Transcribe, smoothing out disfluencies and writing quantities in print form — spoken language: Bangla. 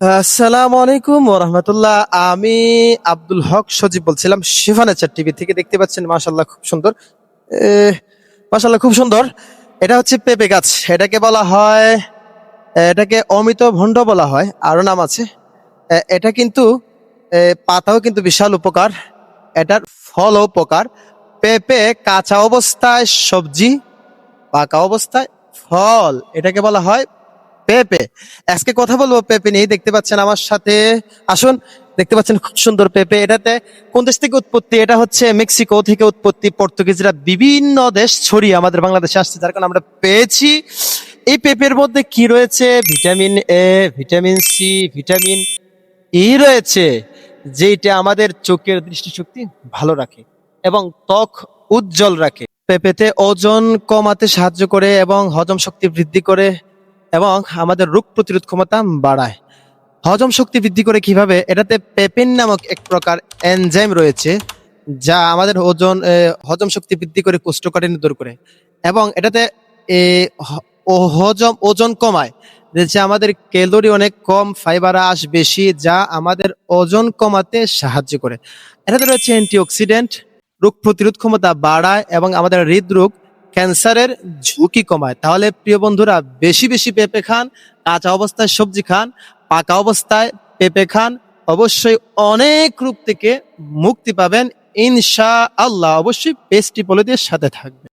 আসসালামু আলাইকুম ওয়া রাহমাতুল্লাহ। আমি আব্দুল হক সজীব বলছিলাম শিফা নেচার টিভি থেকে। দেখতে পাচ্ছেন মাশাআল্লাহ খুব সুন্দর। মাশাআল্লাহ খুব সুন্দর। এটা হচ্ছে পেঁপে গাছ। এটাকে বলা হয়, এটাকে অমিত ভণ্ড বলা হয়, আরো নাম আছে। এটা কিন্তু পাতাও কিন্তু বিশাল উপকার, এটার ফলও উপকার। পেঁপে কাঁচা অবস্থায় সবজি, পাকা অবস্থায় ফল, এটাকে বলা হয় পেঁপে। আজকে কথা বলবো পেঁপে নিয়ে। দেখতে পাচ্ছেন আমার সাথে, আসুন। দেখতে পাচ্ছেন খুব সুন্দর পেঁপে। এটাতে কোন দেশ থেকে উৎপত্তি? এটা হচ্ছে মেক্সিকো থেকে উৎপত্তি। পর্তুগিজরা বিভিন্ন দেশ ছড়িয়ে আমাদের বাংলাদেশে আসছে, যার কারণে আমরা পেয়েছি। এই পেঁপের মধ্যে কি রয়েছে? Vitamin A, vitamin C, vitamin E রয়েছে, যেটা আমাদের চোখের দৃষ্টিশক্তি ভালো রাখে এবং ত্বক উজ্জ্বল রাখে। পেঁপেতে ওজন কমাতে সাহায্য করে এবং হজম শক্তি বৃদ্ধি করে এবং আমাদের রোগ প্রতিরোধ ক্ষমতা বাড়ায়। হজম শক্তি বৃদ্ধি করে কিভাবে? এটাতে পেপেন নামক এক প্রকার এনজাইম রয়েছে, যা আমাদের হজম শক্তি বৃদ্ধি করে, কোষ্ঠকাঠিন্য দূর করে এবং এটাতে এ, হ- ওজন কমায়। যে আমাদের ক্যালোরি অনেক কম, ফাইবার আঁশ বেশি, যা আমাদের ওজন কমাতে সাহায্য করে। এটাতে রয়েছে অ্যান্টিঅক্সিডেন্ট, রোগ প্রতিরোধ ক্ষমতা বাড়ায় এবং আমাদের হৃদরোগ, ক্যান্সারের ঝুঁকি কমায়। তাহলে প্রিয় বন্ধুরা, বেশি বেশি পেঁপে খান, কাঁচা অবস্থায় সবজি খান, পাকা অবস্থায় পেঁপে খান। অবশ্যই অনেক রোগ থেকে মুক্তি পাবেন ইনশা আল্লাহ। অবশ্যই পেস্টি পলিদের সাথে থাকবে।